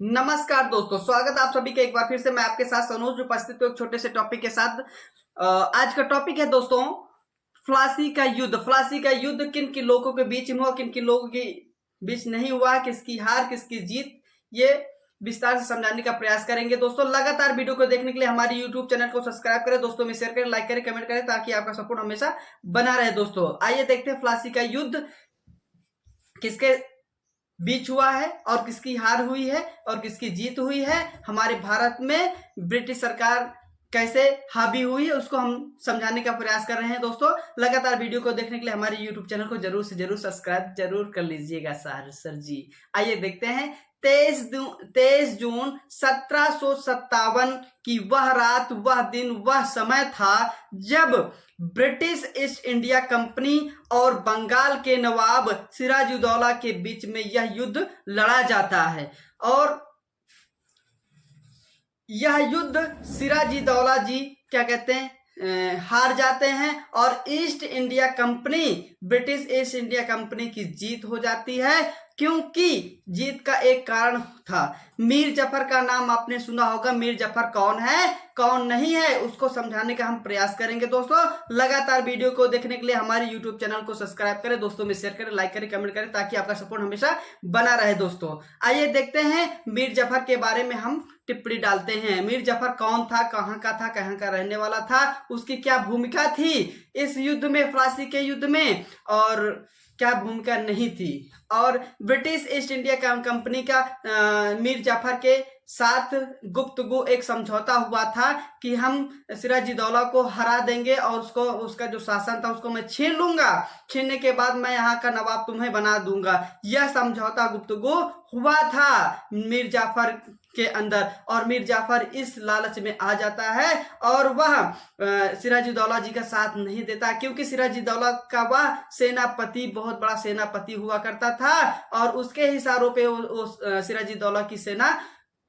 नमस्कार दोस्तों, स्वागत है आप सभी का एक बार फिर से। मैं आपके साथ सनोज उपस्थित हूं एक छोटे से टॉपिक के साथ। आज का टॉपिक है दोस्तों फ्लासी का युद्ध। फ्लासी का युद्ध किन किन लोगों के बीच में हुआ, किन किन लोगों के बीच नहीं हुआ, किसकी हार किसकी जीत, ये विस्तार से समझाने का प्रयास करेंगे। दोस्तों लगातार वीडियो को देखने के लिए हमारे यूट्यूब चैनल को सब्सक्राइब करें, दोस्तों में शेयर करें, लाइक करें, कमेंट करें ताकि आपका सपोर्ट हमेशा बना रहे। दोस्तों आइए देखते हैं फ्लासी का युद्ध किसके बीच हुआ है और किसकी हार हुई है और किसकी जीत हुई है। हमारे भारत में ब्रिटिश सरकार कैसे हावी हुई है उसको हम समझाने का प्रयास कर रहे हैं। दोस्तों लगातार वीडियो को देखने के लिए हमारे यूट्यूब चैनल को जरूर से जरूर सब्सक्राइब जरूर कर लीजिएगा सर जी। आइए देखते हैं 23 जून 1757 की वह रात, वह दिन, वह समय था जब ब्रिटिश ईस्ट इंडिया कंपनी और बंगाल के नवाब सिराजुद्दौला के बीच में यह युद्ध लड़ा जाता है। और यह युद्ध सिराजुद्दौला जी क्या कहते हैं हार जाते हैं और east India company, British east India company की जीत हो जाती है। क्योंकि जीत का एक कारण था, मीर जफर का नाम आपने सुना होगा। मीर जफर कौन है कौन नहीं है उसको समझाने का हम प्रयास करेंगे। दोस्तों लगातार वीडियो को देखने के लिए हमारे यूट्यूब चैनल को सब्सक्राइब करें, दोस्तों में शेयर करें, लाइक करें, कमेंट करें ताकि आपका सपोर्ट हमेशा बना रहे। दोस्तों आइए देखते हैं मीर जफर के बारे में हम टिप्पणी डालते हैं। मीर जफर कौन था, कहाँ का था, कहाँ का रहने वाला था, उसकी क्या भूमिका थी इस युद्ध में, फ्लासी के युद्ध में, और क्या भूमिका नहीं थी। और ब्रिटिश ईस्ट इंडिया कंपनी का मीर जाफर के साथ गुप्तगू एक समझौता हुआ था कि हम सिराजुद्दौला को हरा देंगे और उसका जो शासन था उसको मैं छीन लूंगा, छीनने के बाद मैं यहाँ का नवाब तुम्हें बना दूंगा। यह समझौता गुप्तगू हुआ था मीर जाफर के अंदर, और मीर जाफर इस लालच में आ जाता है और वह सिराजुद्दौला जी का साथ नहीं देता, क्योंकि सिराजुद्दौला का वह सेनापति बहुत बड़ा सेनापति हुआ करता था और उसके इशारों पे सिराजुद्दौला की सेना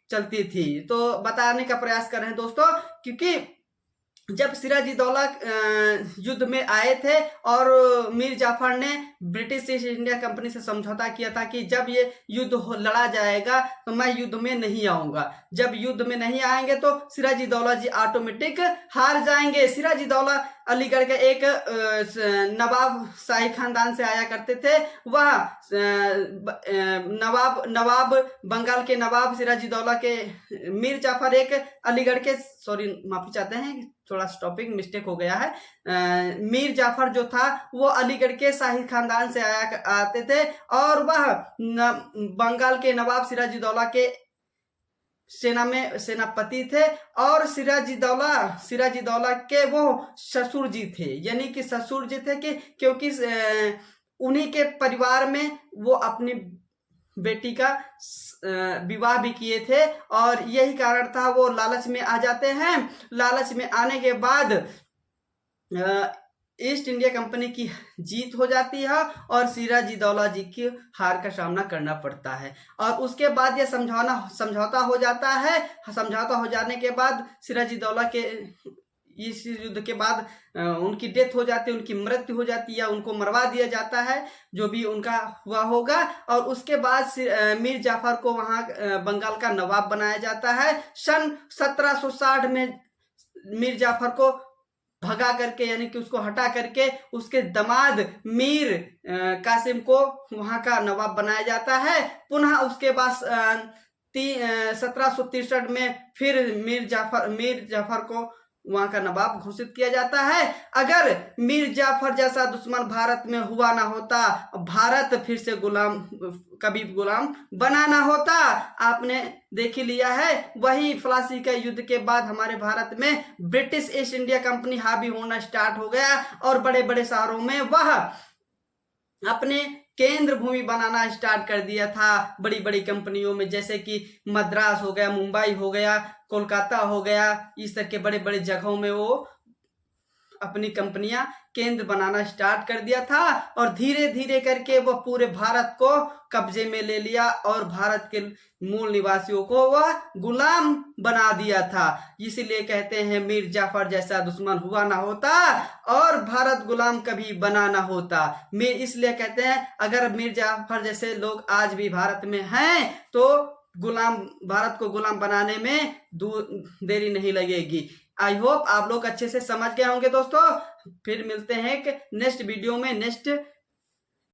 चलती थी। तो बताने का प्रयास कर रहे हैं दोस्तों, क्योंकि जब सिराजुद्दौला युद्ध में आए थे और मीर जाफर ने ब्रिटिश ईस्ट इंडिया कंपनी से समझौता किया था कि जब ये युद्ध लड़ा जाएगा तो मैं युद्ध में नहीं आऊंगा, जब युद्ध में नहीं आएंगे तो सिराजुद्दौला जी ऑटोमेटिक हार जाएंगे। सिराजुद्दौला अलीगढ़ के एक नवाब शाही खानदान से आया करते थे। वह नवाब बंगाल के नवाब सिराजुद्दौला के मीर जाफर एक अलीगढ़ के, सॉरी माफी चाहते हैं थोड़ा टॉपिक मिस्टेक हो गया है। मीर जाफर जो था वो अलीगढ़ के शाही खानदान से आते थे और वह बंगाल के नवाब सिराजुद्दौला के सेना में सेनापति थे और सिराजुद्दौला के वो ससुर जी थे, यानी कि ससुर जी थे कि क्योंकि उन्हीं के परिवार में वो अपनी बेटी का विवाह भी किए थे और यही कारण था वो लालच में आ जाते हैं। लालच में आने के बाद ईस्ट इंडिया कंपनी की जीत हो जाती है और सिराजुद्दौला जी की हार का सामना करना पड़ता है। और उसके बाद यह समझौता हो जाता है। समझौता हो जाने के बाद सिराजुद्दौला के इस युद्ध के बाद उनकी डेथ हो जाती है, उनकी मृत्यु हो जाती है या उनको मरवा दिया जाता है, जो भी उनका हुआ होगा। और उसके बाद मीर जाफर को वहां बंगाल का नवाब बनाया जाता है। सन 1760 में मीर जाफर को भगा करके, यानी कि उसको हटा करके उसके दामाद मीर कासिम को वहां का नवाब बनाया जाता है। पुनः उसके बाद 1763 में फिर मीर जाफर को वहां का नवाब घोषित किया जाता है। अगर मीर जाफर जैसा दुश्मन भारत में हुआ ना होता, भारत फिर से कभी गुलाम बना ना होता। आपने देख ही लिया है, वही फ्लासी का युद्ध के बाद हमारे भारत में ब्रिटिश ईस्ट इंडिया कंपनी हावी होना स्टार्ट हो गया और बड़े बड़े शहरों में वह अपने केंद्र भूमि बनाना स्टार्ट कर दिया था। बड़ी बड़ी कंपनियों में, जैसे कि मद्रास हो गया, मुंबई हो गया, कोलकाता हो गया, इस तरह के बड़े बड़े जगहों में वो अपनी कंपनियां केंद्र बनाना स्टार्ट कर दिया था और धीरे धीरे करके वह पूरे भारत को कब्जे में ले लिया और भारत के मूल निवासियों को वह गुलाम बना दिया था। इसीलिए कहते हैं मीर जाफर जैसा दुश्मन हुआ ना होता और भारत गुलाम कभी बना ना होता। इसलिए कहते हैं अगर मीर जाफर जैसे लोग आज भी भारत में हैं तो गुलाम भारत को गुलाम बनाने में देरी नहीं लगेगी। आई होप आप लोग अच्छे से समझ गए होंगे दोस्तों। फिर मिलते हैं एक नेक्स्ट वीडियो में नेक्स्ट